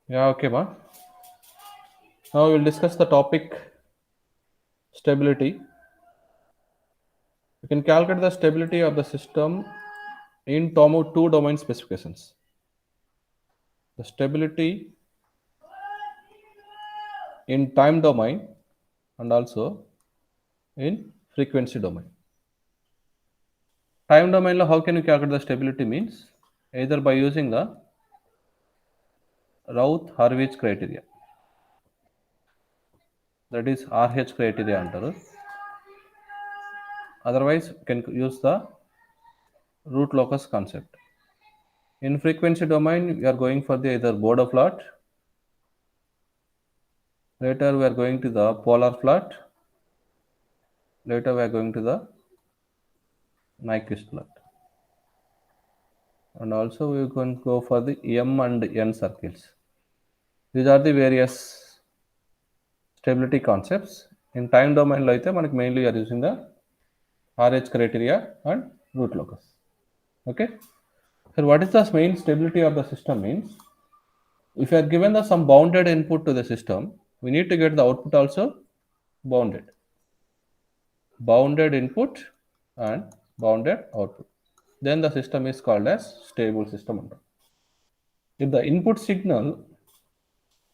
Yeah, okay, ma. Now we'll discuss the topic stability. You can calculate the stability of the system in two domain specifications. The stability in time domain and also in frequency domain. Time domain, how can you calculate the stability means either by using the Routh-Hurwitz criteria. That is RH criteria antaru. Otherwise, you can use the root locus concept. In frequency domain, we are going for the either Borda plot. Later, we are going to the polar plot. Later, we are going to the Nyquist plot. And also, we can go for the M and N circles. These are the various stability concepts. In time domain, mainly we are using the RH criteria and root locus. Okay. So, what is the main stability of the system means? If you are given some bounded input to the system, we need to get the output also bounded. Bounded input and bounded output. Then the system is called as stable system. If the input signal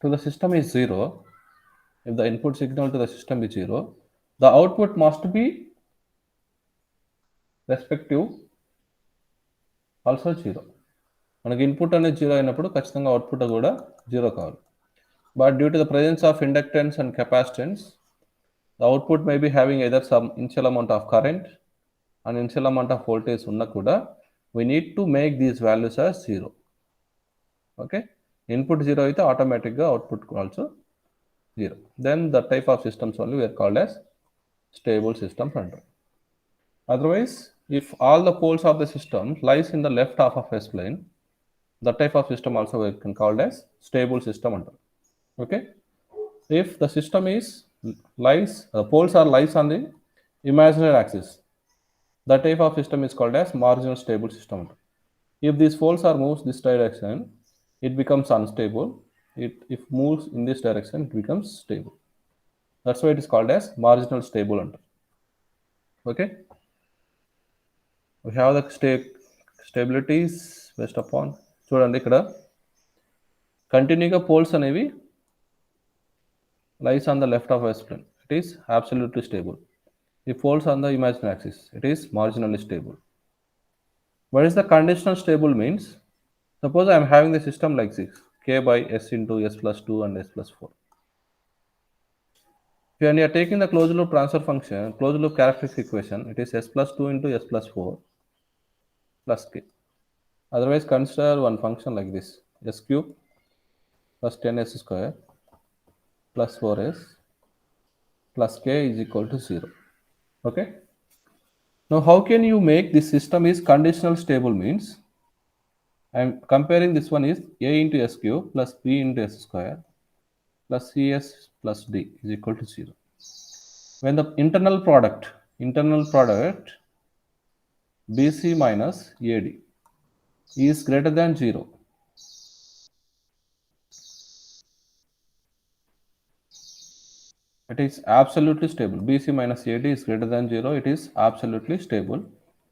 to the system is 0, if the input signal to the system is 0, the output must be respective also 0. మనకి input అనేది 0 అయినప్పుడు ఖచ్చితంగా output కూడా 0 కావాలి. But due to the presence of inductance and capacitance, the output may be having either some initial amount of current and initial amount of voltage unna kuda, we need to make these values as 0. Okay, input 0 అయితే automatic ga output also 0. Then the type of systems only we are called as stable systems under. Otherwise, if all the poles of the system lies in the left half of S plane, the type of system also we can call as stable system under. Okay, if the system is poles are lies on the imaginary axis, the type of system is called as marginal stable system under. If these poles are moves this direction, it becomes unstable. If moves in this direction, it becomes stable. That's why it is called as marginal stable under. Okay, we have the stabilities based upon చూడండి ఇక్కడ కంటిన్యూగా poles అనేవి lies on the left of S plane, it is absolutely stable. If poles on the imaginary axis, it is marginally stable. What is the conditional stable means? Suppose I am having the system like this, k by S into S plus 2 and S plus 4. When you are taking the closed loop transfer function, closed loop characteristic equation, it is S plus 2 into S plus 4 plus k. Otherwise, consider one function like this, S cube plus 10S square plus 4S plus k is equal to 0. Okay. Now, how can you make this system is conditional stable means? I am comparing this one is A into S cube plus B into S square plus CS plus D is equal to 0. When the internal product BC minus AD is greater than 0, it is absolutely stable. BC minus AD is greater than 0, it is absolutely stable.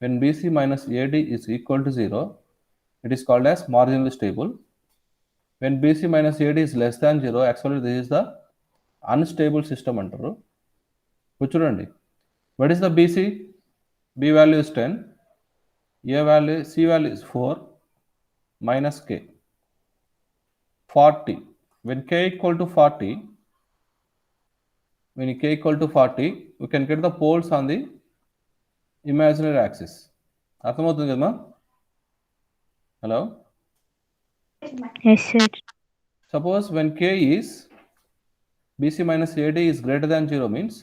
When BC minus AD is equal to 0, it is called as marginally stable. When BC minus AD is less than 0, actually this is the unstable system antaru. చూడండి, what is the BC? B value is 10, A value, C value is 4 minus K 40. When K equal to 40, when K equal to 40, we can get the poles on the imaginary axis. అర్థమవుతుంది కదమ్మా? Hello? Yes, sir. Suppose when K is BC minus AD is greater than 0 means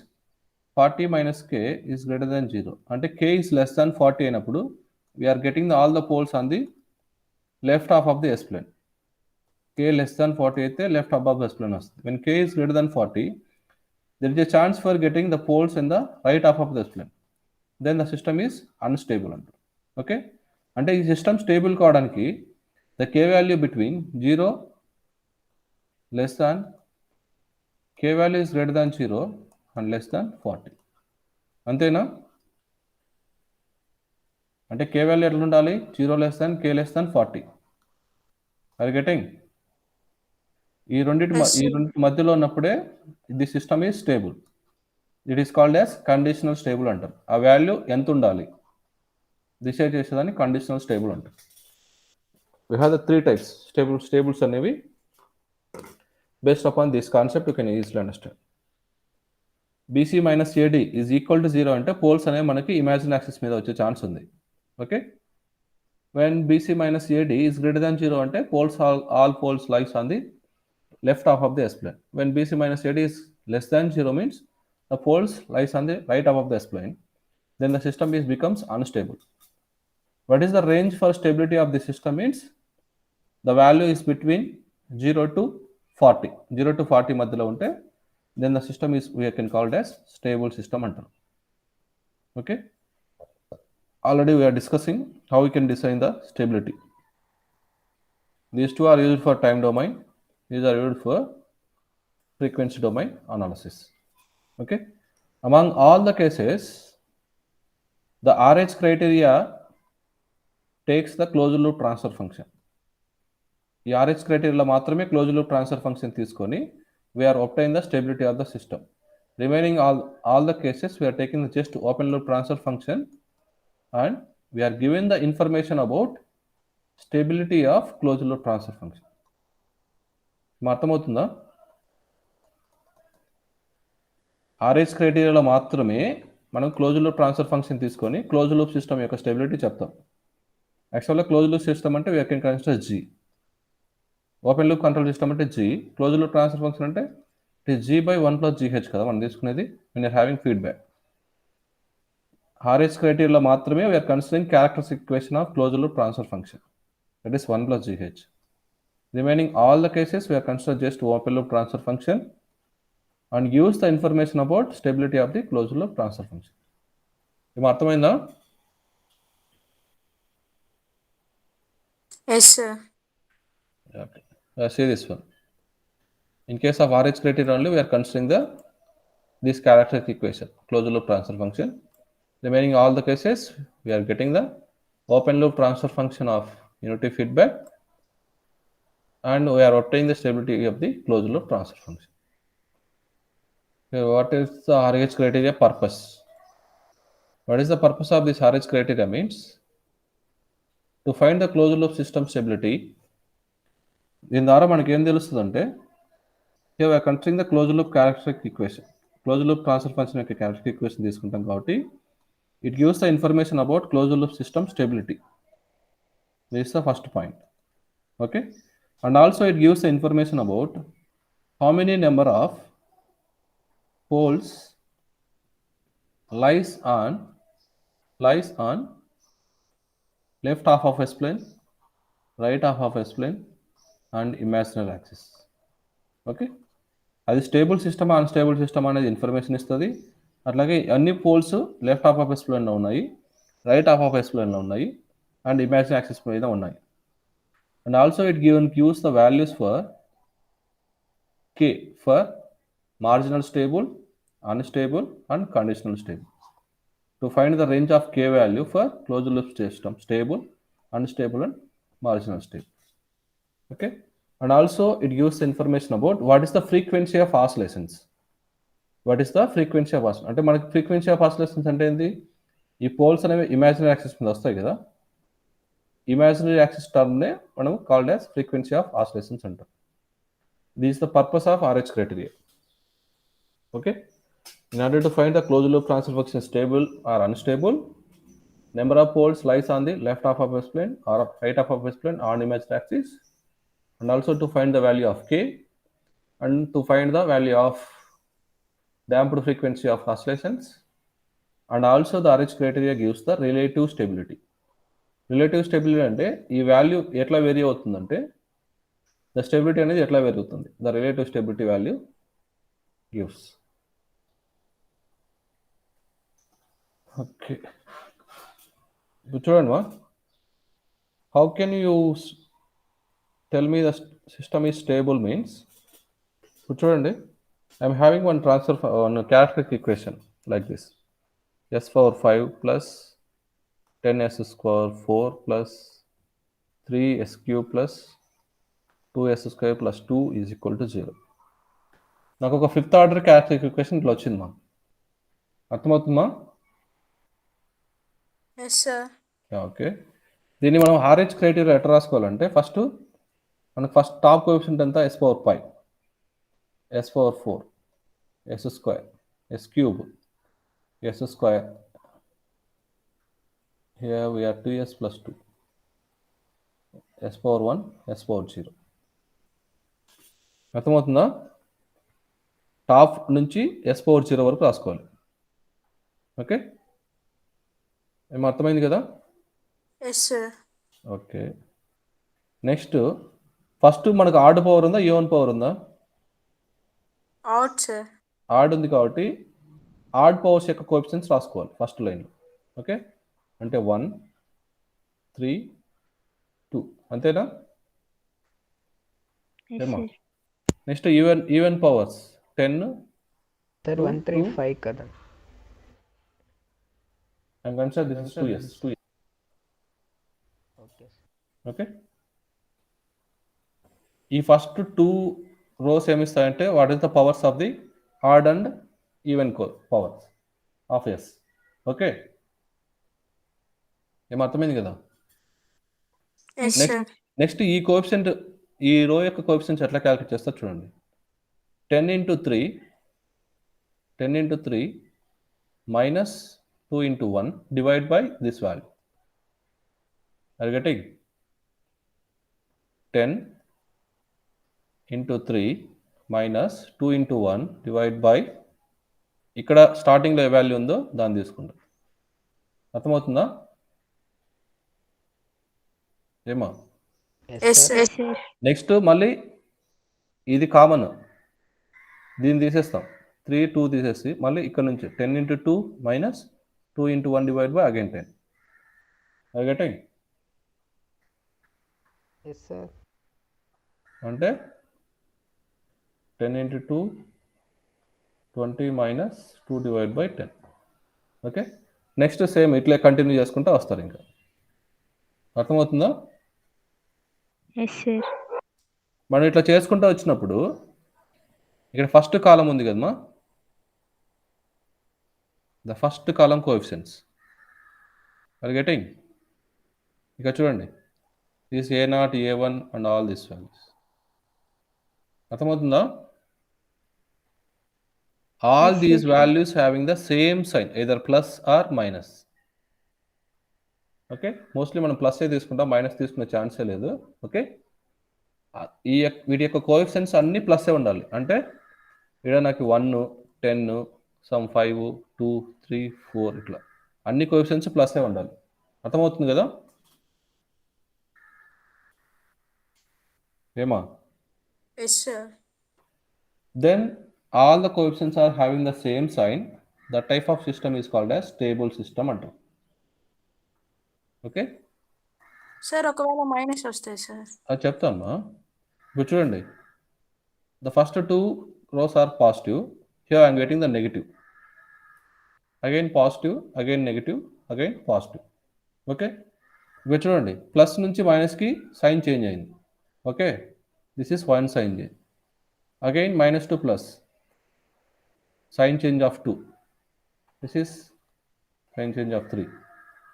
40 minus K is greater than 0. అంటే K is less than 40 అయినప్పుడు we are getting all the poles on the left half of the S plane. K less than 40 అయితే left above the S plane వస్తుంది. When K is greater than 40, there is a chance for getting the poles in the right half of the S plane. Then the system is unstable. Okay. అంటే ఈ system stable కావడానికి the K value between 0 less than K value is greater than 0 and less than 40. అంతేనా? అంటే K value ఎట్లా ఉండాలి? 0 less than K less than 40. Are getting? ఈ రెండింటి మధ్యలో ఉన్నప్పుడే the system is stable. It is called as conditional stable అంటారు. ఆ వాల్యూ ఎంత ఉండాలి డిసైడ్ చేసేదాన్ని కండిషనల్ స్టేబుల్ అంటారు. We have the 3 types stables అనేవి. Based upon this concept you can easily understand. BC minus AD is equal to 0 అంటే poles అనేవి మనకి ఇమాజినరీ యాక్సిస్ మీద వచ్చే ఛాన్స్ ఉంది. Okay, when BC minus AD is greater than 0 అంటే all poles lies on the left half of the S-plane. When BC minus AD is less than 0 means the poles lies on the right half of the S-plane. Then the system becomes unstable. What is the range for stability of the system means the value is between 0 to 40. 0 to 40 మధ్యలో ఉంటే then the system is we can call it as stable system అంటారు. Okay, already we are discussing how we can design the stability. These two are used for time domain, these are used for frequency domain analysis. Okay, among all the cases the RH criteria takes the closed loop transfer function. ఈ RH క్రైటీరియాలో మాత్రమే closed loop transfer function తీసుకొని we are obtain the stability of the system. Remaining all the cases we are taking just open loop transfer function and we are given the information about stability of closed loop transfer function. అర్థమవుతుందా? RH క్రైటీరియాలో మాత్రమే మనం closed loop transfer function తీసుకొని closed loop system యొక్క stability చెప్తాం. యాక్చువల్గా closed loop system అంటే we can consider G. Open loop control system అంటే G. Closed loop transfer function అంటే it is G by 1 plus GH కదా మనం తీసుకునేది when you are having feedback. RH క్రైటీరియాలో మాత్రమే we are considering characteristic equation of closed loop transfer function, that is 1 plus GH. Remaining all the cases we are consider just open loop transfer function and use the information about stability of the closed loop transfer function. ఇది అర్థమైందా? Yes, sir. Okay, see this one. In case of RH criteria only we are considering this characteristic equation closed loop transfer function. Remaining all the cases we are getting the open loop transfer function of unity feedback and we are obtaining the stability of the closed loop transfer function. Okay, what is the RH criteria purpose? What is the purpose of this RH criteria means to find the closed loop system stability. దీని ద్వారా మనకి ఏం తెలుస్తుందంటే here we are considering the closed loop characteristic equation. Closed loop transfer function యొక్క characteristic equation తీసుకుంటాం కాబట్టి it gives the information about closed loop system stability. This is the first point. Okay, and also it gives the information about how many number of poles lies on left half of S-plane, right half of S-plane and imaginary axis. Okay, అది stable system unstable system అనేది information ఇస్తుంది. అట్లాగే అన్ని poles left half of S-planeలో ఉన్నాయి, right half of S-planeలో ఉన్నాయి and imaginary axis మీద ఉన్నాయి. And also it gives the values for K for marginal stable, unstable and conditional stable. To find the range of K value for closed loop system stable, unstable and marginal stable. Okay, and also it gives information about what is the frequency of oscillations. What is the frequency of oscillations అంటే మనకి frequency of oscillations అంటే ఏంటి? ఈ poles అనేవి imaginary axis మీద వస్తాయి కదా, imaginary axis టర్మ్నే మనం called as frequency of oscillations అంటాం. This is the purpose of RH criteria. Okay, in order to find the closed loop transfer function stable or unstable, number of poles lies on the left half of S-plane or right half of S-plane on imaginary axis, and also to find the value of K and to find the value of damped frequency of oscillations, and also the RH criteria gives the relative stability. Relative stability అంటే ఈ value ఎట్లా vary అవుతుందంటే the stability అనేది ఎట్లా vary అవుతుంది, the relative stability value gives. Okay, ఇప్పుడు చూడండి మా how can you tell me the system is stable means? చూడండి, I'm having one characteristic equation like this: s power 5 plus 10s square 4 plus 3s cube plus 2s square plus 2 is equal to 0. నాకు ఒక fifth order characteristic equation ఇట్లా వచ్చింది మా, అర్థమవుతుందా? Yes sir. Okay, దీన్ని మనం RH criteria ఎట్లా రాసుకోవాలంటే first మనకు ఫస్ట్ టాప్ కోఎఫిషియంట్ ఎంత s power 5, s power 4, s square, s cube, s square, here we are 2s plus 2, s power 1, s power 0. అర్థమవుతుందా? టాప్ నుంచి s power 0 వరకు రాసుకోవాలి. Okay, ఏమో అర్థమైంది కదా? Yes sir. Okay, next first మనకు odd power ఉందా, ఈవెన్ పవర్ ఉందా? Odd sir. ఆడ్ ఉంది కాబట్టి ఆడ్ పవర్స్ యొక్క కోఎఫిషియెంట్స్ రాసుకోవాలి ఫస్ట్ లైన్లో. ఓకే, అంటే 1, 3, 2 అంతేనా? Yes, ఏమా? sir. Next even powers 10, Sir, 1, 3, 5 కదా. and consider this is 2s. Okay. Okay, ఈ ఫస్ట్ 2 రోస్ ఏమిస్తాయంటే what is the powers of the odd and even powers of s. Okay, ఏమర్థమైంది కదా? Yes sir. నెక్స్ట్ ఈ coefficient, ఈ row యొక్క coefficients ఎట్లా calculate చేస్తారు చూడండి. 10 into 3 minus 2 into 1 divide by this value. Are you getting? 10 into 3 minus 2 into 1 divide by ఇక్కడ స్టార్టింగ్లో ఏ వాల్యూ ఉందో దాన్ని తీసుకుంటాం. అర్థమవుతుందా? ఏమా? Yes Yes, sir. sir. Next మళ్ళీ ఇది కామన్, దీన్ని తీసేస్తాం. 3, 2 తీసేసి మళ్ళీ ఇక్కడ నుంచి 10 into 2 minus 2 into 1 divide by again 10. Are you getting? Yes, sir. అంటే 10 into 2 20 minus 2 divide by 10. Okay, next same ఇట్లే కంటిన్యూ చేసుకుంటూ వస్తారు. ఇంకా అర్థమవుతుందా? Yes, sir. మనం ఇట్లా చేసుకుంటూ వచ్చినప్పుడు ఇక్కడ ఫస్ట్ కాలం ఉంది కదమ్మా, the first column coefficients. Are getting? ఇక చూడండి, this A0, A1 and all this values. అర్థమవుతుందా? All Yes, these sir. Values having the same sign, either plus or minus. Okay, mostly మనం ప్లస్ ఏ తీసుకుంటాం, minus తీసుకునే ఛాన్సే లేదు. ఓకే, వీటి యొక్క కోఎఫిషియెంట్స్ అన్నీ ప్లస్సే ఉండాలి. అంటే ఇక్కడ నాకు 1, 10, సమ్ 5, 2, 3, 4 ఇట్లా అన్ని కోఎఫిషియెంట్స్ ప్లస్సే ఉండాలి. అర్థమవుతుంది కదా? ఏమా? Yes sir. Then all the coefficients are having the same sign. The type of system is called as stable system అంటాం. ఓకే, సార్ ఒకవేళ మైనస్ వస్తాయి సార్. అది చెప్తామా. ఇప్పుడు చూడండి, the first 2 rows are positive. Here I am getting the negative. Again positive, again negative, again positive. Okay, ఇప్పుడు చూడండి, plus నుంచి మైనస్కి సైన్ చేంజ్ అయింది. Okay, this is one sine change. Again minus to plus, sign change of 2. This is sign change of 3.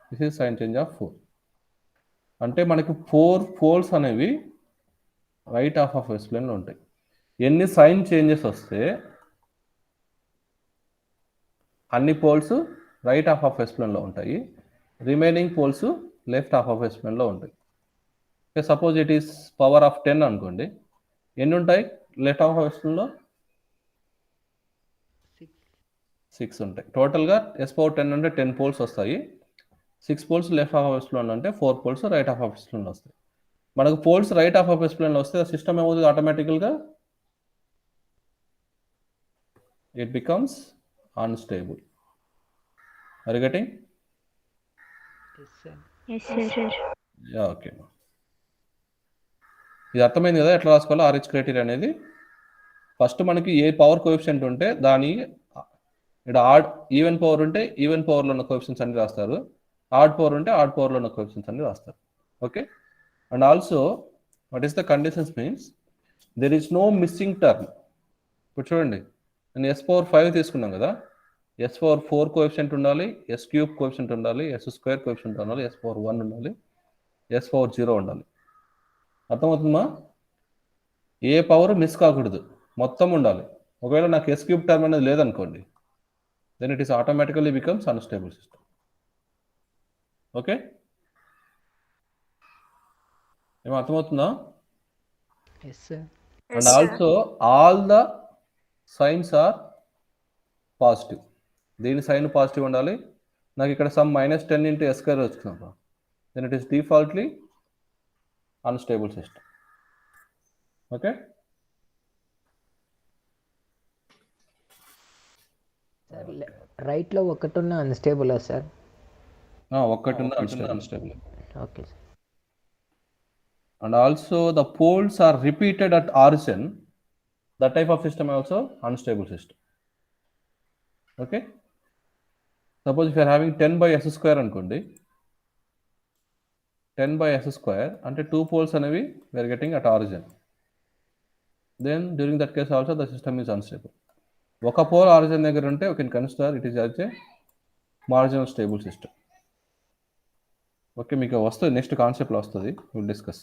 This is sign change of 4. అంటే మనకి 4 poles అనేవి right half of yes ప్లేన్లో ఉంటాయి. ఎన్ని sign changes వస్తే అన్ని poles right half of yes ప్లేన్లో ఉంటాయి, remaining poles left half of yes ప్లేన్లో ఉంటాయి. Okay, suppose it is power of 10 అనుకోండి, ఎన్ని ఉంటాయి లెఫ్ట్ హాఫ్ ఆఫ్ ఎస్ ప్లేన్లో? 6 ఉంటాయి. టోటల్గా ఎస్ పవర్ 10 అంటే 10 పోల్స్ వస్తాయి. 6 poles left half of yes ప్లేన్లో అంటే 4 poles right half of yes ప్లేన్లో వస్తాయి. మనకు poles right half of yes ప్లేన్లో వస్తే సిస్టమ్ ఏమవుతుంది ఆటోమేటికల్గా? It becomes unstable. Are you getting? Yes, sir. Yes, sir. Yeah, okay. ఇది అర్థమైంది కదా ఎట్లా రాసుకోవాలో RH క్రైటీరియా అనేది. ఫస్ట్ మనకి ఏ పవర్ కోఎఫిషియంట్ ఉంటే దాని ఇక్కడ ఈవెన్ పవర్ ఉంటే ఈవెన్ పవర్లో ఉన్న కోఎఫిషియన్స్ అన్ని రాస్తారు, ఆడ్ పవర్ ఉంటే ఆడ్ పవర్లో ఉన్న కోఎఫిషియన్స్ అన్ని రాస్తారు. Okay, and also what is the conditions means there is no missing term. ఇప్పుడు చూడండి, నేను S⁴ తీసుకున్నాం కదా, S⁴ కోఎఫిషియంట్ ఉండాలి, S³ కోఎఫిషియంట్ ఉండాలి, S² కోఎఫిషియంట్ ఉండాలి, S⁴ ఉండాలి, S⁴ ఉండాలి. అర్థమవుతుందా? ఏ పవర్ మిస్ కాకూడదు, మొత్తం ఉండాలి. ఒకవేళ నాకు S³ టర్మ్ అనేది లేదనుకోండి, then it is automatically becomes unstable system. Okay, ఏమో అర్థమవుతుందా? Yes, sir. And also all the signs are positive. దీని సైన్ పాజిటివ్ ఉండాలి. నాకు ఇక్కడ సమ్ -10 into S² వచ్చింది, then it is defaultly unstable system. Okay, sir right లో ఒకటి ఉన్న అన్స్టేబుల్ సార్? ఒక్కటి unstable. Okay sir. And also the poles are repeated at origin, that type of system also unstable system. Okay, suppose if you are having 10 by S² అనుకోండి, 10 by S² అంటే 2 poles అనేవి we are getting at origin, then during that case also the system is unstable. ఒక pole origin దగ్గర ఉంటే we can consider it is as a marginal stable system. Okay, మీకు వస్తుంది, next కాన్సెప్ట్లో వస్తుంది, will discuss.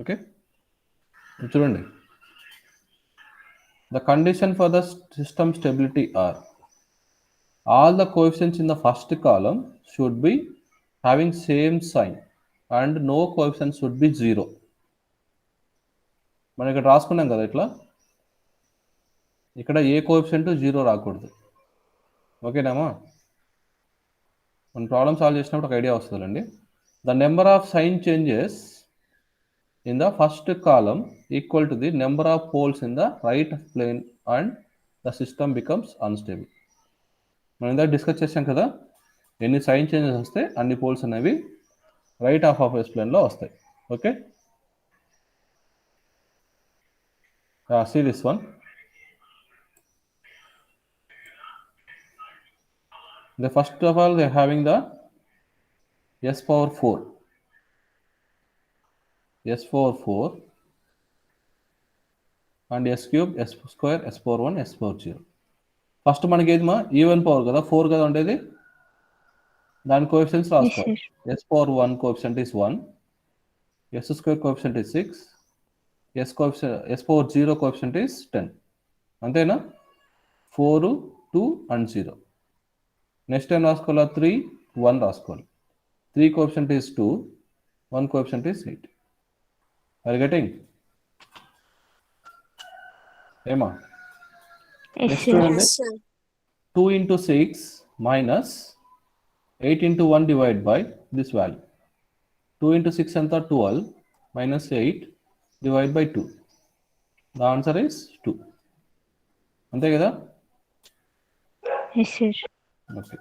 Okay, చూడండి, the condition for the system stability are all the coefficients in the first column should be having same sign and no coefficient should be 0. మనం ఇక్కడ రాసుకున్నాం కదా, ఇట్లా ఇక్కడ ఏ కోఎఫిషియంట్ 0 రాకూడదు. ఓకేనామా? మన ప్రాబ్లమ్ సాల్వ్ చేసినప్పుడు ఒక ఐడియా వస్తుందండి. The number of sign changes in the first column equal to the number of poles in the right plane and the system becomes unstable. మనం ఇందాక డిస్కస్ చేసాం కదా, ఎన్ని సైన్ చేంజెస్ వస్తే అన్ని పోల్స్ అనేవి రైట్ హాఫ్ ఆఫ్ ఎస్ ప్లేన్లో వస్తాయి. Okay, see this one. The first of all they are having the S⁴ and S³ S² S⁴ S⁴. First మనకి ఏదిమా ఈవెన్ పవర్ కదా, 4 కదా ఉండేది, దాని కోఎఫిషియంట్స్ రాసుకోవాలి. S⁴ coefficient is 1, S² coefficient is 6, S⁴ coefficient is 10. అంతేనా? 4, 2 and 0. Next time రాసుకోవాలా, 3, 1 రాసుకోవాలి. 3 coefficient is 2, 1 coefficient is 8. Are you getting? ఏమా? Yes, sir. Yes, sir. 2 into 6 minus 8 into 1 divided by this value. 2 into 6 anta 12 minus 8 divided by 2. The answer is 2. అంతే కదా? Yes, sir. Okay,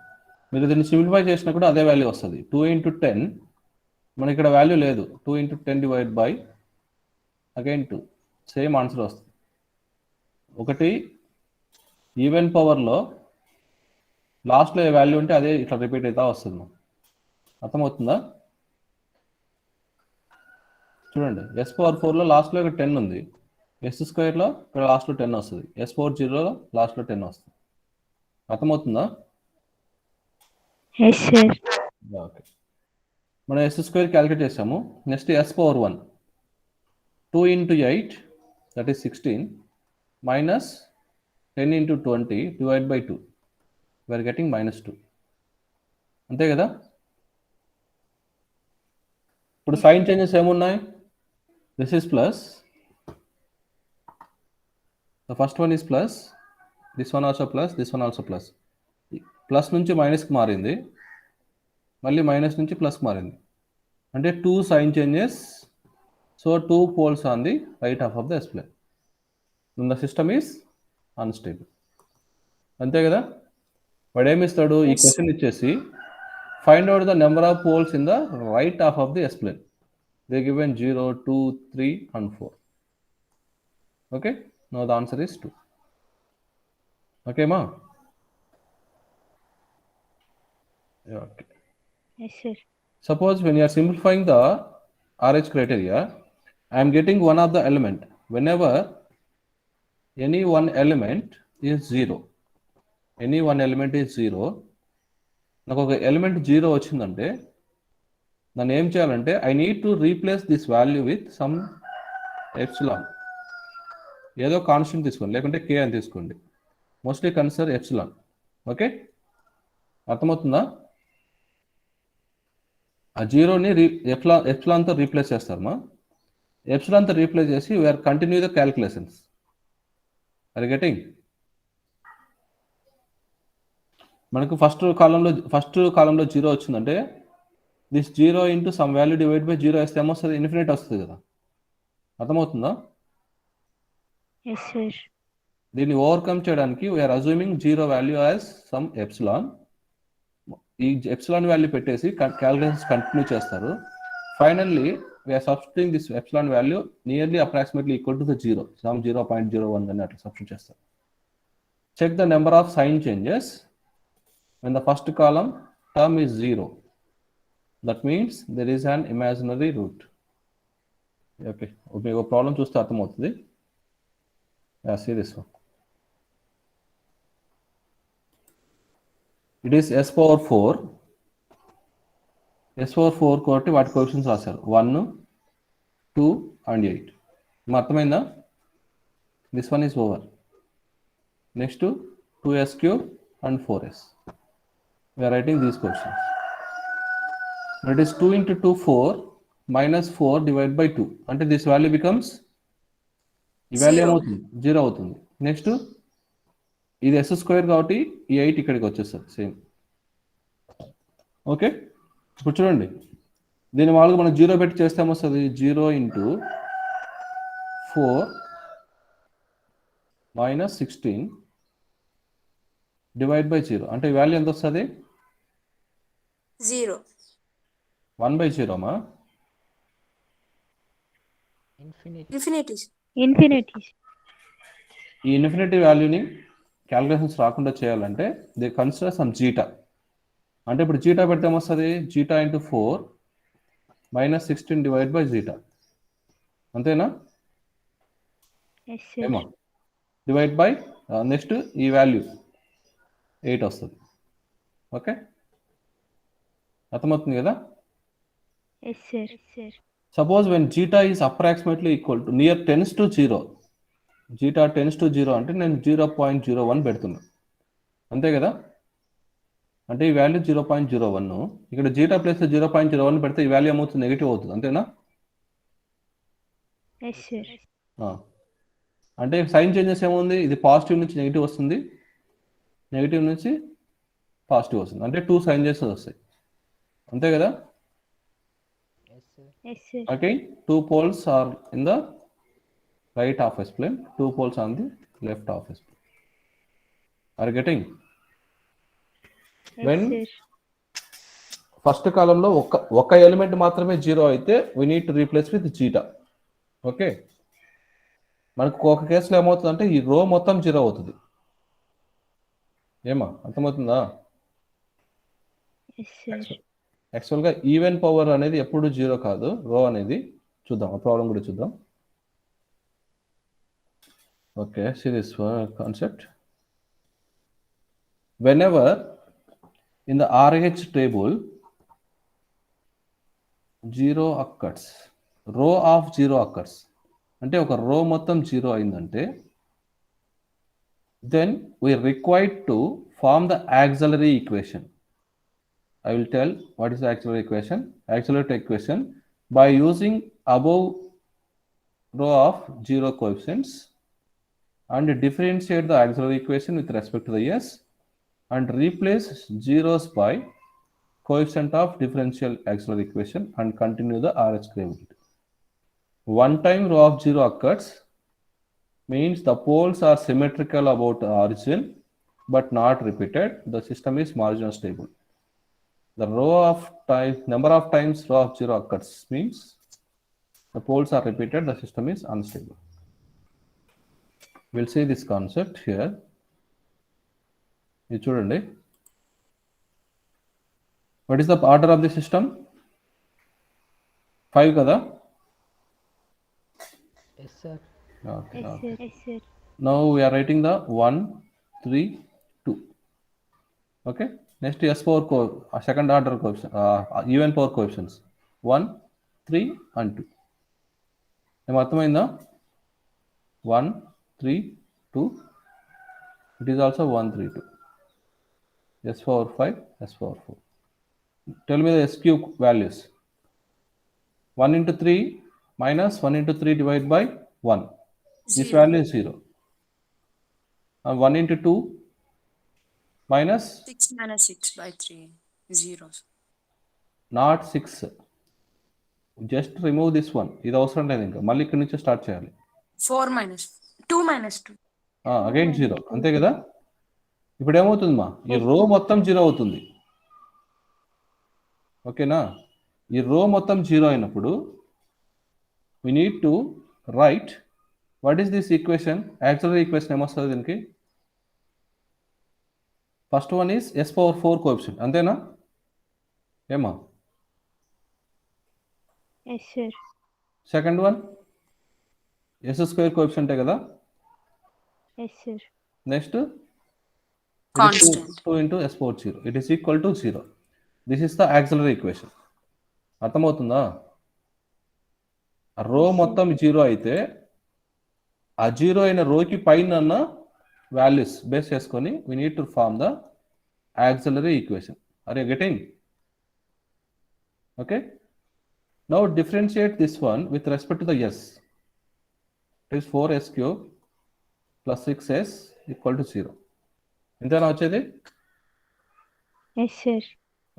మీరు దీన్ని simplify చేసినా కూడా అదే value వస్తుంది. 2 into 10 మనకి ఇక్కడ వాల్యూ లేదు, 2 into 10 divided by again 2, same answer వస్తుంది. ఒకటి ఈవెన్ పవర్లో లాస్ట్లో ఏ వాల్యూ ఉంటే అదే ఇట్లా రిపీట్ అవుతా వస్తుంది. అర్థమవుతుందా? చూడండి, S⁴లో లాస్ట్లో ఇక్కడ 10 ఉంది, S² ఇక్కడ లాస్ట్లో 10 వస్తుంది, S⁴0లో లాస్ట్లో 10 వస్తుంది. అర్థమవుతుందా? Yes, sir. ఓకే, మనం S² క్యాలిక్యులేట్ చేసాము. Next S⁴ 2 into 8 that is 16 minus 10 into 20 divided by 2, we are getting -2. అంతే కదా? ఇప్పుడు సైన్ చేంజెస్ ఏమున్నాయి? This is plus, the first one is plus, this one also plus, this one also plus. Plus నుంచి మైనస్కి మారింది, మళ్ళీ minus నుంచి ప్లస్కి మారింది, అంటే 2 sign changes. So 2 poles on the right half of the S plane. Then the system is unstable. అంతే కదా? వాడు ఏమి ఇస్తాడు, ఈ క్వశ్చన్ ఇచ్చేసి find out the number of poles in the right half of the S plane. They given 0, 2, 3 and 4. Okay, now the answer is 2. Okay, ma? Yeah, okay. Yes, sir. Suppose when you are simplifying the RH criteria, I am getting one of the element. Whenever any one element is 0, నాకు ఒక element 0 వచ్చిందంటే నన్ను ఏం చేయాలంటే I need to replace this value with some epsilon. ఏదో constant తీసుకోండి, లేకుంటే కే అని తీసుకోండి. Mostly consider epsilon. ఓకే, అర్థమవుతుందా? ఆ జీరోని ఎప్సిలాన్తో రీప్లేస్ చేస్తారమ్మా. ఎప్సిలాన్తో రీప్లేస్ చేసి we are continue the calculations. Are getting? మనకు ఫస్ట్ కాలంలో 0 వచ్చిందంటే this 0 into some value divide by 0 వేస్తే ఏమొస్తుంది? ఇన్ఫినిట్ వస్తుంది కదా. అర్థమవుతుందా? Yes, sir. దీన్ని ఓవర్కమ్ చేయడానికి we are assuming 0 value as some epsilon. ఈ ఎప్సిలాన్ వాల్యూ పెట్టేసి క్యాలిక్యులేషన్స్ కంటిన్యూ చేస్తారు. Finally we are substituting this epsilon value nearly approximately equal to the 0, some 0.01 అని అట్లా సబ్స్టిట్యూట్ చేస్తారు. Check the number of sign changes when the first column term is 0. That means there is an imaginary root. Okay, మీకు problem చూస్తే అర్థమవుతుంది. See this one. It is s power 4. s power 4 కాబట్టి వాటి coefficients రాశారు 1, 2 and 8. అర్థమైందా? This one is over. Next 2s cube and 4s. We are writing these questions. It is 2 into 2, 4 minus 4 divided by 2. Until this value becomes 0 అవుతుంది. Next ఇది s square కాబట్టి ఈ 8 ఇక్కడికి వచ్చేస్తుంది సేమ్. ఓకే, ఇప్పుడు చూడండి, దీని మామూలుగా మనం 0 పెట్టి చేస్తే ఏమొస్తుంది? 0 ఇంటూ 4 minus 16 డివైడ్ బై 0 అంటే ఈ వాల్యూ ఎంత వస్తుంది? 0. 1/0 అమ్మా. Infinity. ఈ ఇన్ఫినిటీ వాల్యూని క్యాలిక్యులేషన్స్ రాకుండా చేయాలంటే దే కన్సిడర్ సమ్ జీటా. అంటే ఇప్పుడు జీటా పెడితే ఏమొస్తుంది? Zeta into 4 minus 16 divide by zeta. అంతేనా? Yes, sir. ఏమో డివైడ్ బై నెక్స్ట్ ఈ వాల్యూ 8 వస్తుంది. ఓకే, అర్థమవుతుంది కదా? Yes, sir. Yes, sir. Suppose when zeta is approximately equal to near tends to 0, zeta tends to 0 అంటే నేను 0.01 పెడుతున్నా, అంతే కదా? అంటే ఈ వాల్యూ 0.01, ఇక్కడ జీటా ప్లస్ 0.01 పెడితే ఈ వాల్యూ ఏమవుతుంది? నెగిటివ్ అవుతుంది, అంతేనా? Yes, sir. అంటే సైన్ చేంజెస్ ఏముంది? ఇది పాజిటివ్ నుంచి నెగిటివ్ వస్తుంది, నెగిటివ్ నుంచి పాజిటివ్ వస్తుంది, అంటే 2 సైన్ చేంజెస్ వస్తాయి, అంతే కదా? Yes, sir. Okay, 2 poles are in the right half S plane, 2 poles on the left half S plane. Are you getting? Yes, When sir. First కాలంలో ఒక ఎలిమెంట్ మాత్రమే 0 అయితే we need to replace with zeta. Okay, మనకు ఒక కేసులో ఏమవుతుందంటే ఈ రో మొత్తం 0 అవుతుంది. ఏమా అర్థమవుతుందా? Yes, sir. యాక్చువల్గా ఈవెన్ పవర్ అనేది ఎప్పుడు 0 కాదు, రో అనేది. చూద్దాం, ఆ ప్రాబ్లం కూడా చూద్దాం. Okay, see this concept. Whenever in the RH table 0 occurs, row of 0 occurs, అంటే ఒక రో మొత్తం 0 అయిందంటే then we are required to form the auxiliary equation. I will tell what is the auxiliary equation. Auxiliary equation by using above row of 0 coefficients and differentiate the auxiliary equation with respect to the s and replace zeros by coefficient of differential auxiliary equation and continue the RH gradient. One time row of 0 occurs means the poles are symmetrical about the origin but not repeated. The system is marginal stable. The row of time, number of times row of 0 occurs means the poles are repeated, the system is unstable. We'll see this concept here. ఇది చూడండి. What is the order of the system? 5 కదా? Yes, sir. Okay, Yes, okay. sir. Yes, sir. Now we are writing the 1, 3, 2. Okay. Next S4 second order coefficient, even power coefficients 1, 3 and 2. ఏం అర్థమైందా? 1, 3, 2. It is also 1, 3, 2. S power 5, S power 4. Tell me the SQ values. 1 into 3 minus 1 into 3 divided by 1. This Zero. value is 0. 1 into 2 minus 6 minus 6 by 3. 0. not 6. Just remove this one. ఇది అవసరం లేదు ఇంకా. మళ్ళీ ఇక్కడ నుంచి start చేయాలి. 4 minus 2 minus 2. Again 0. అంతే కదా? ఇప్పుడు ఏమవుతుందమ్మా? ఈ రో మొత్తం 0 అవుతుంది. ఓకేనా? ఈ రో మొత్తం 0 అయినప్పుడు we need to write what is this equation? Auxiliary equation ఏమొస్తుంది దీనికి? First one is S power 4 coefficient. అంతేనా? ఏమా? Yes, sir. Second one S square కోఎఫిషియంటే కదా? Yes, sir. Next Constant. 2 into S power 0. It is equal to 0. This is the auxiliary equation. అర్థమవుతుందా? ఆ రో మొత్తం 0 అయితే ఆ 0 అయిన రోకి పైన వాల్యూస్ బేస్ చేసుకొని we need to form the auxiliary equation. Are you getting? Okay. Now differentiate this one with respect to the S. It is 4s cube plus 6s equal to 0. ఎంతైనా వచ్చేది? Yes, sir.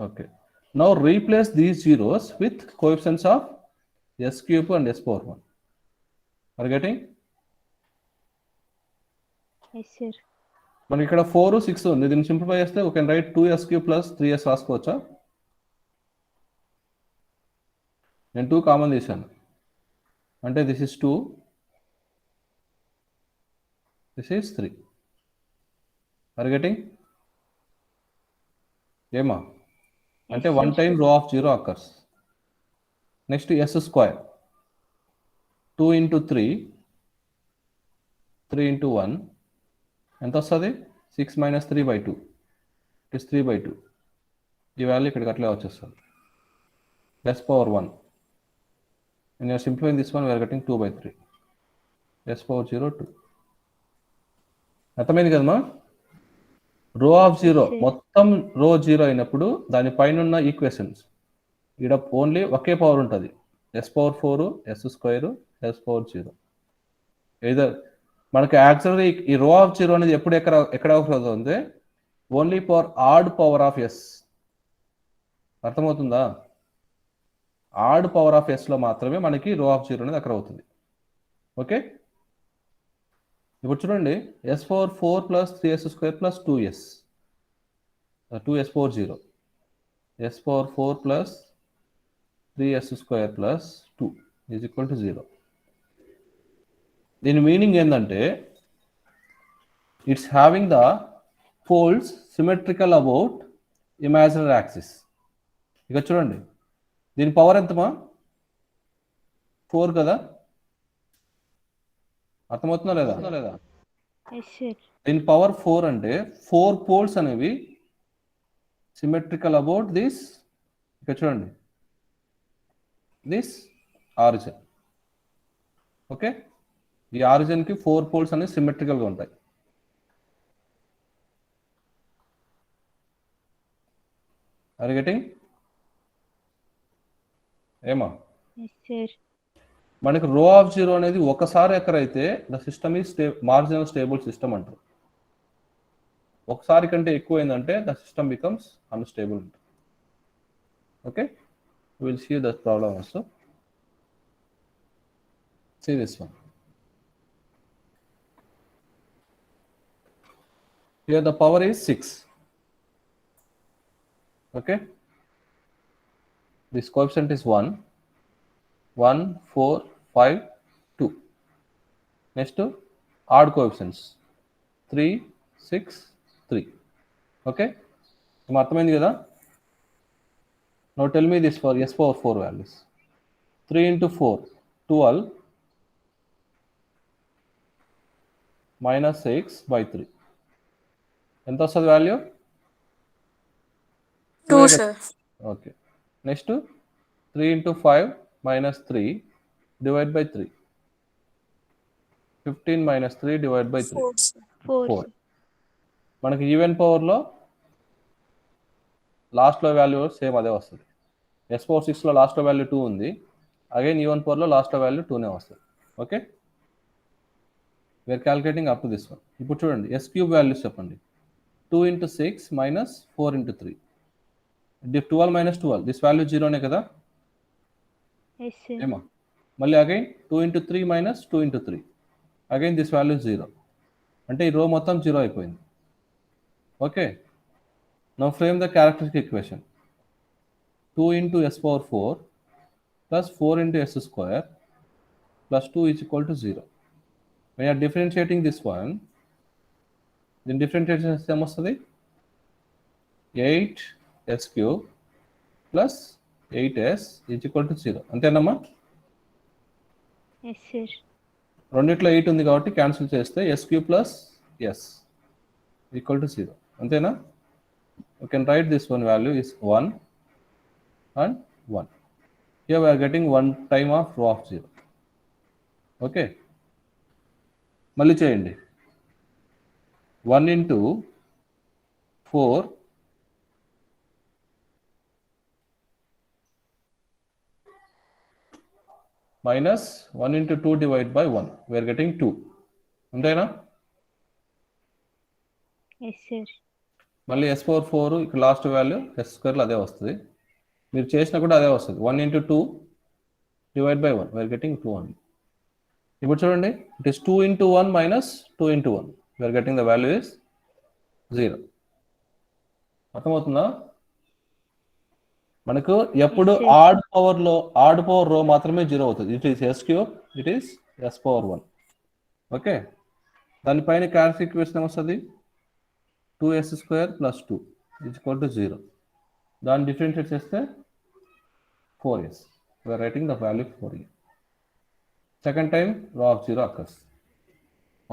Okay. Now replace these zeros with coefficients of s cube and s power 1. Are you getting? Yes, sir. మనకి ఇక్కడ 4, 6 ఉంది. దీన్ని simplify చేస్తే we can write 2s cube plus 3s రాసుకోవచ్చా? నేను 2 common తీసాను. అంటే this is 2, this is 3. Are you getting? ఏమా? అంటే Yes, 1 sir. time row of 0 occurs. Next s square. 2 into 3, 3 into 1. ఎంత వస్తుంది? 6 minus 3 by 2. It is 3 by 2. ఈ value ఇక్కడికి అట్లే వచ్చేస్తుంది. S power 1. And you are simplifying this one, we are getting 2 by 3. S power 0, 2. అర్థమైంది కదమ్మా? రో of 0 మొత్తం రో 0 అయినప్పుడు దాని పైన ఉన్న ఈక్వేషన్స్ ఇక్కడ ఓన్లీ ఒకే పవర్ ఉంటుంది. S power 4, S square, S power 0. Either మనకి యాక్చువల్లీ ఈ రో ఆఫ్ 0 అనేది ఎప్పుడు ఎక్కడ అవుతుంది? Only for odd power of S. అర్థమవుతుందా? ఆడ్ పవర్ ఆఫ్ S లో మాత్రమే మనకి రో ఆఫ్ 0 అనేది అక్కడ అవుతుంది. ఓకే. ఇప్పుడు చూడండి S power 4 plus 3s square plus 2s. 2s power 0. S power 4 plus 3s square plus 2 is equal to 0. దీని మీనింగ్ ఏంటంటే it's having the poles symmetrical about imaginary axis. ఇక చూడండి దీని పవర్ ఎంతమా? 4 కదా? అర్థమవుతుందా లేదా? Yes, sir. దీని పవర్ 4 అంటే 4 పోల్స్ అనేవి సిమెట్రికల్ అబౌట్ దిస్. ఇక చూడండి దిస్ ఆరిజిన్. ఓకే. ఈ ఆరిజిన్ కి 4 పోల్స్ అనేవి సిమెట్రికల్ గా ఉంటాయి. Are you getting? ఏమా? Yes, sir. మనకి రో ఆఫ్ 0 అనేది ఒకసారి ఎక్కడైతే the system is marginal stable system అంటారు. ఒకసారి కంటే ఎక్కువ ఏంటంటే ద సిస్టమ్ బికమ్స్ అన్స్టేబుల్ ఉంటుంది. Okay. Will see the problem also. See this one. Here the power is 6. Okay. This coefficient is 1. 1, 4, 5, 2. Next, odd coefficients 3, 6, 3. Okay, అర్థమైంది కదా? Now tell me this for s power 4 values. 3 into 4, 12 minus 6 by 3. ఎంత వస్తుంది value? 2, sir. Okay. Next, 3 into 5 minus 3 divide by 3. 15 minus 3 divide by 3. 4, sir. 4. మనకి even పవర్లో లాస్ట్లో value same అదే వస్తుంది. Yes power 6లో లాస్ట్లో వాల్యూ 2 ఉంది. అగైన్ ఈవెన్ పవర్లో లాస్ట్లో వాల్యూ 2నే వస్తుంది. Okay, we are calculating up to this one. ఇప్పుడు చూడండి ఎస్ క్యూబ్ వాల్యూస్ చెప్పండి. 2 into 6 minus 4 into 3. 12 minus 12, this value 0నే కదా? Yes, sir. ఏమా? మళ్ళీ again 2 into 3 minus 2 into 3. Again this value 0. అంటే ఈ రో మొత్తం 0 అయిపోయింది. Okay, now frame the characteristic equation. 2 into s power 4 plus 4 into s square plus 2 is equal to 0. When you are differentiating this one, then differentiation system వస్తుంది 8s cube plus 8s is equal to 0. అంతేనమ్మా? Yes, sir. రెండిట్లో 8 ఉంది కాబట్టి cancel చేస్తే s cube plus s equal to 0. అంతేనా? You can write this one value is 1 and 1. Here we are getting one time of row of 0. Okay, మళ్ళీ చేయండి. 1 into 4 minus 1 into 2 divided by 1. We are getting 2. అంతేనా? Yes, sir. మళ్ళీ s power 4 ఇక్కడ last value s స్క్వేర్లో అదే వస్తుంది. మీరు చేసినా కూడా అదే వస్తుంది. 1 into 2 divide by 1. We are getting 2 అండి. ఇప్పుడు చూడండి, it is 2 into 1 minus 2 into 1. We are getting the value is 0. అర్థమవుతుందా? మనకు ఎప్పుడు ఆడ్ పవర్ రో మాత్రమే 0 అవుతుంది. It is S cube, it is s power 1. ఓకే, దానిపైన క్యారెక్టరిస్టిక్ ఈక్వేషన్ ఏమొస్తుంది? 2s square plus 2 is equal to 0. దాన్ని డిఫరెన్షియేట్ చేస్తే 4s. We are writing the value 4 here. Second time row of 0 occurs.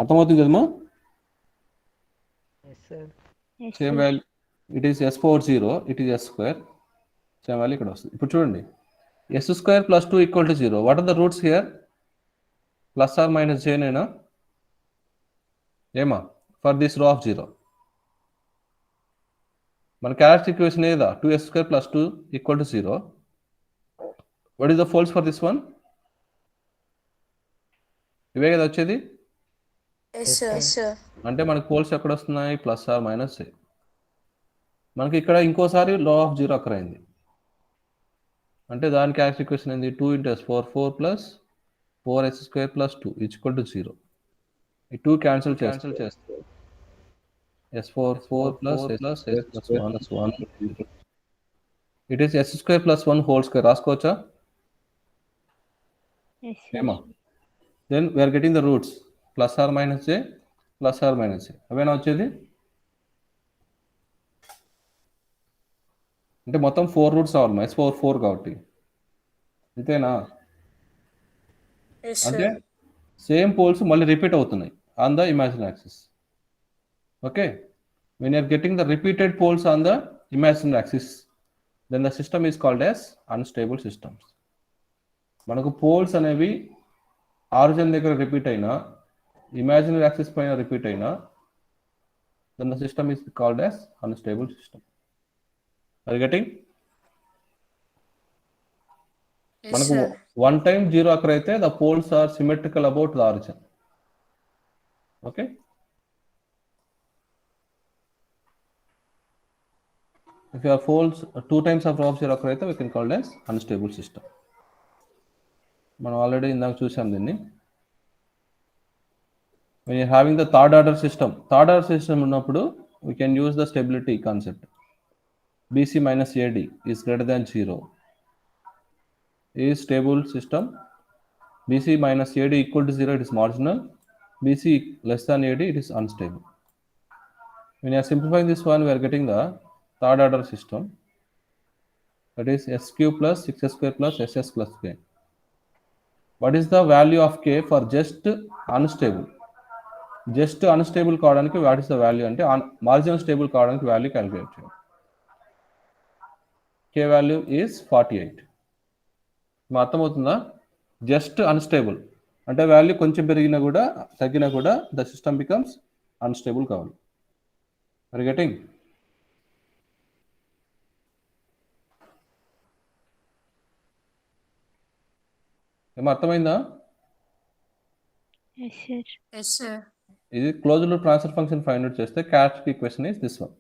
అర్థమవుతుంది కదమ్మా? Yes, sir. Yes, same sir. Value, it is s power 0, it is s square. Same value ఇక్కడ వస్తుంది. ఇప్పుడు చూడండి, s square plus 2 equal to 0. What are the roots here? Plus or minus j నేనా? ఏమా? For this row of 0. మన characteristic equation ఏదా? 2s square plus 2 equal to 0. What is the false for this one? ఇవే కదా వచ్చేది. Yes, sir. Yes, sir. అంటే మనకు poles ఎక్కడ వస్తున్నాయి? ప్లస్ ఆర్ మైనస్ ఏ. మనకి ఇక్కడ ఇంకోసారి లో ఆఫ్ 0 అక్కర్ అయింది. అంటే దాని క్యారెక్టరిస్టిక్ ఈక్వేషన్ ఏంది? 2 into s power 4 plus 4s square plus 2 is equal to 0. ఈ 2 క్యాన్సిల్ చేస్తే s power 4 plus s square plus 1. It is s square plus 1 whole square. రాసుకోవచ్చా? Yes, sir. ఏమా? Then we are getting the roots plus or minus j plus or minus j. అవేనా వచ్చేది? అంటే మొత్తం 4 roots అవ్వాలి s power 4 కాబట్టి. అంతేనా? Yes, అంటే sir. Same poles మళ్ళీ రిపీట్ అవుతున్నాయి on the imaginary axis. Okay, when you are getting the repeated poles on the imaginary axis, then the system is called as unstable systems. మనకు poles అనేవి origin దగ్గర repeat అయినా, imaginary axis పైన repeat అయినా, then the system is called as unstable system. Are you getting? Yes, మనకు sir. one time 0 అక్కడ అయితే the poles are symmetrical about the origin. Okay, if your poles 2 times of row of 0 అక్కడ అయితే we can call it as unstable system. మనం already ఇందాక చూసాం దీన్ని. when you are having the third order system ఉన్నప్పుడు we can use the stability concept. BC minus AD is greater than 0. is stable system. BC minus AD equal to 0, it is marginal. BC less than AD, it is unstable. When you are simplifying this one, we are getting the third order system. That is S cube plus 6s square plus SS plus k. What is the value of k for just unstable? Just unstable కావడానికి what is the value అంటే marginal stable కావడానికి value calculate చేయాలి. K value is 48. అర్థమవుతుందా? Just unstable అంటే value కొంచెం పెరిగినా కూడా తగ్గినా కూడా ద సిస్టమ్ బికమ్స్ అన్స్టేబుల్ కావాలి. Are getting? ఏమో అర్థమైందా? Yes, sir. Yes, sir. ఇది closed loop transfer function find out చేస్తే characteristic equation is this one.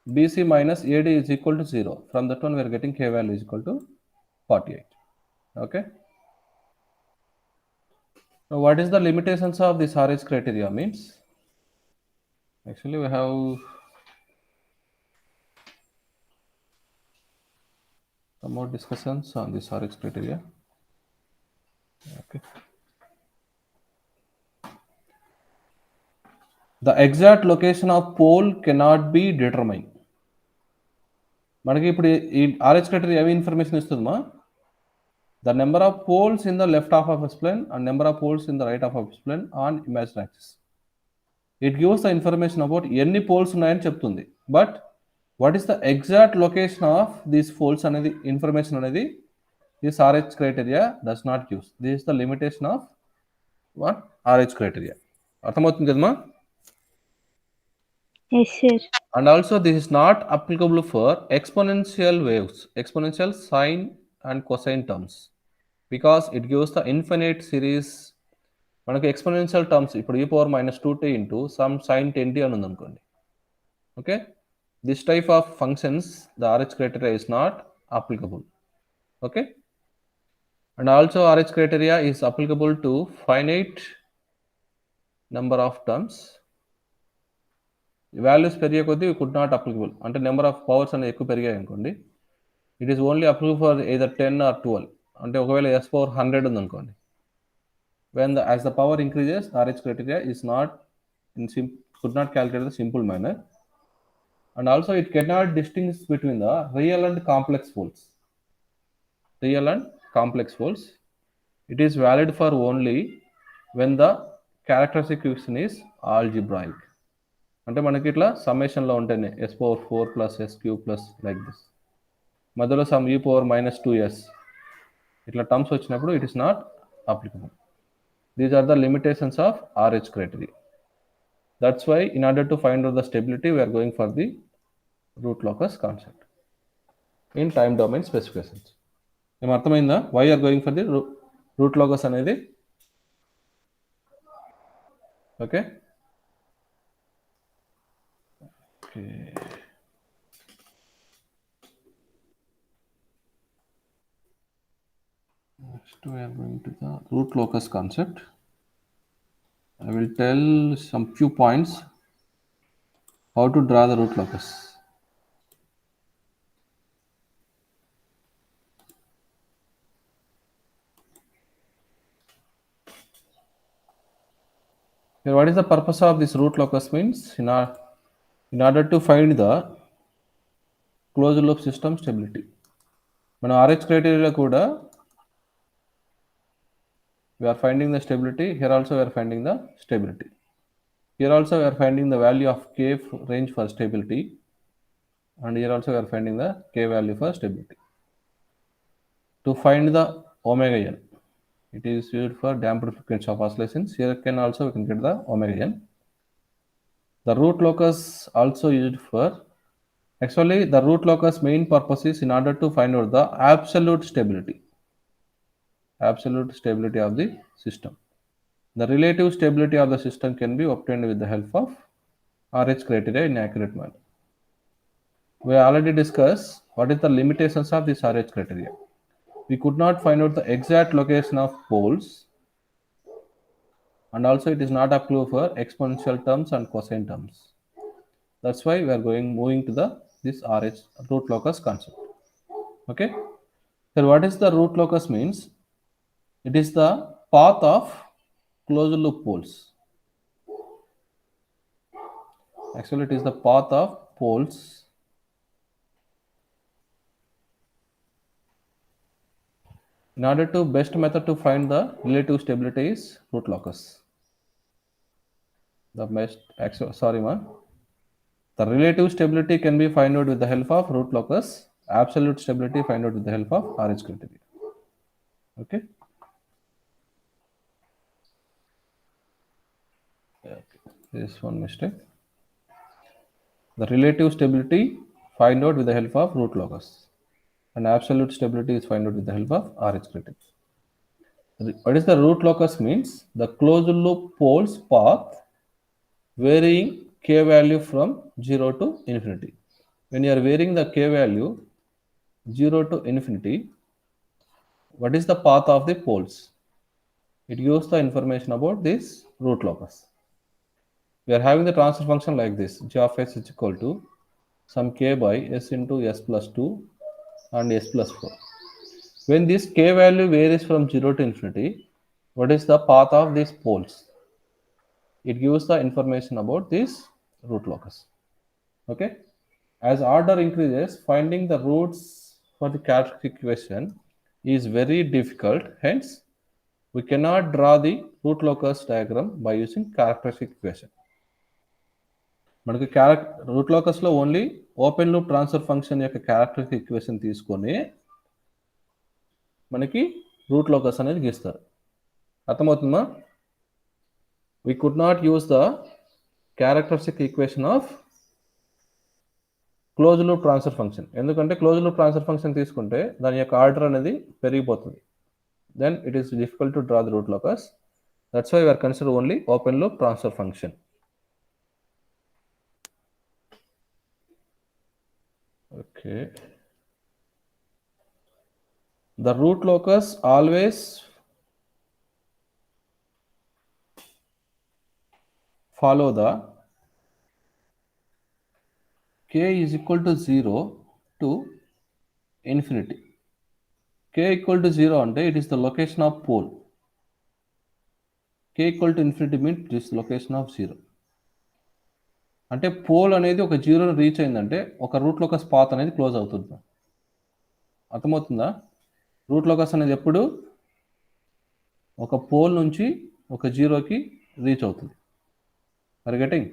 BC minus AD is equal to 0. From that one we are getting K value is equal to 48. Okay. Now what is the limitations of this RH criteria means? Actually we have some more discussions on this RH criteria. Okay. The exact location of pole cannot be determined. మనకి ఇప్పుడు ఈ RH criteria ఏమి information ఇస్తుందమ్మా? The number of poles in the left half of a plane and number of poles in the right half of a plane on imaginary axis. It gives the information about ఎన్ని poles ఉన్నాయని చెప్తుంది. But what is the exact location of these poles అనేది information అనేది this RH criteria does not give. This is the limitation of what? RH criteria. అర్థమవుతుంది కదమ్మా? Yes, sir. And also this is not applicable for exponential waves, exponential sine and cosine terms, because it gives the infinite series. మనకి exponential terms ఇప్పుడు e⁻-2t into some sin 10t అని ఉందనుకోండి. Okay, this type of functions the RH criteria is not applicable. Okay, and also RH criteria is applicable to finite number of terms. Values పెరిగే కొద్దీ could not applicable అంటే number of powers అనేది ఎక్కువ పెరిగాయి అనుకోండి, it is only applicable for either 10 or 12. అంటే ఒకవేళ S⁻100 ఉందనుకోండి, when as the power increases, the RH criteria is not could not calculate the simple manner, and also it cannot distinguish between the real and complex poles. Real and complex poles, it is valid for only when the characteristic equation is algebraic. అంటే మనకి ఇట్లా సమ్మేషన్లో ఉంటేనే S⁴ plus S³ plus like this, మధ్యలో some e⁻-2s ఇట్లా terms వచ్చినప్పుడు it is not applicable. These are the limitations of RH criteria. That's why in order to find out the stability, we are going for the root locus concept in time domain specifications. ఏం అర్థమైందా? Why you are going for the root locus అనేది? Okay. Okay. Next we are going to the root locus concept. I will tell some few points how to draw the root locus. Here, what is the purpose of this root locus means? In order to find the closed loop system stability. మన RH criteria కూడా we are finding the stability. Here also we are finding the stability. Here also we are finding the value of K range for stability, and here also we are finding the K value for stability. To find the omega n, it is used for damped frequency of oscillations. Here can also we can get the omega n. The root locus also used for, actually the root locus main purpose is in order to find out the absolute stability of the system. The relative stability of the system can be obtained with the help of RH criteria in accurate manner. We already discussed what is the limitations of this RH criteria. We could not find out the exact location of poles, and also it is not applicable for exponential terms and cosine terms. That's why we are moving to this RH root locus concept. Okay. So what is the root locus means? It is the path of closed loop poles. Actually, it is the path of poles in order to best method to find the relative stability is root locus. The best, actually, sorry man. The relative stability can be found out with the help of root locus. Absolute stability find out with the help of RH criteria. Okay. There is one mistake. The relative stability find out with the help of root locus, and absolute stability is find out with the help of RH criteria. What is the root locus means? The closed loop poles path varying k value from 0 to infinity. When you are varying the k value 0 to infinity, what is the path of the poles? It gives the information about this root locus. We are having the transfer function like this: g of s is equal to some k by s into s plus 2 and s plus 4. When this k value varies from 0 to infinity, what is the path of these poles? It gives the information about this root locus. Okay. As order increases, finding the roots for the characteristic equation is very difficult. Hence, we cannot draw the root locus diagram by using characteristic equation. మనకి root లోకస్లో only open loop transfer function యొక్క characteristic equation తీసుకొని మనకి route locus అనేది గీస్తారు. అర్థమవుతుందా? We could not use the characteristic equation of close loop transfer function. ఎందుకంటే close loop transfer function తీసుకుంటే దాని యొక్క ఆర్డర్ అనేది పెరిగిపోతుంది. Then it is difficult to draw the root locus. That's why we are consider only open loop transfer function. Okay. The root locus always follow the k is equal to 0 to infinity. K equal to 0 అంటే it is the location of pole. K equal to infinity means it is location of 0. అంటే pole అనేది ఒక జీరోని reach అయిందంటే ఒక route locus path అనేది close అవుతుంది. అర్థమవుతుందా? Route locus అనేది ఎప్పుడు ఒక పోల్ నుంచి ఒక జీరోకి రీచ్ అవుతుంది. Are getting?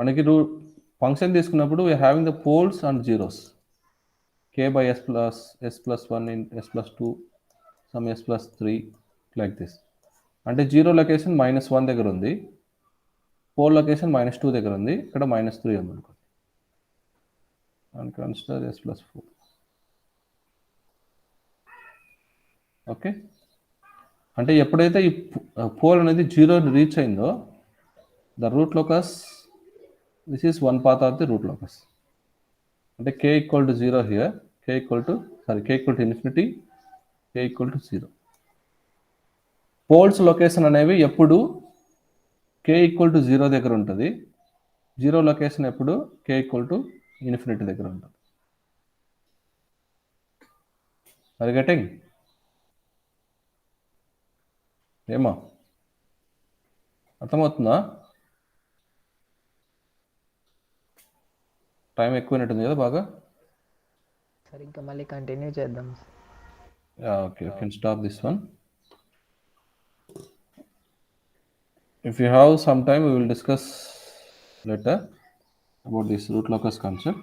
మనకి ఫంక్షన్ తీసుకున్నప్పుడు we are having the poles and zeros. k by s plus 1 in s plus 2 some s plus 3 like this. అంటే జీరో లొకేషన్ -1 దగ్గర ఉంది, పోల్ లొకేషన్ -2 దగ్గర ఉంది, ఇక్కడ -3 ఉంది అనుకోండి. And consider s plus 4. Okay. అంటే ఎప్పుడైతే ఈ పోల్ అనేది జీరోని రీచ్ అయిందో the root locus this is one path of the root locus. అంటే k equal to 0 here, k equal to infinity, k equal to 0. Poles location అనేవి ఎప్పుడు k equal to 0 దగ్గర ఉంటుంది, జీరో లొకేషన్ ఎప్పుడు k equal to infinity దగ్గర ఉంటుంది. Are getting? ఏమో అర్థమవుతుందా? టైం ఎక్కువైనట్టుంది కదా బాగా. సరే ఇంకా మళ్ళీ కంటిన్యూ చేద్దాం. Okay, you can stop this one. If you have some time, we will discuss later about this root locus concept.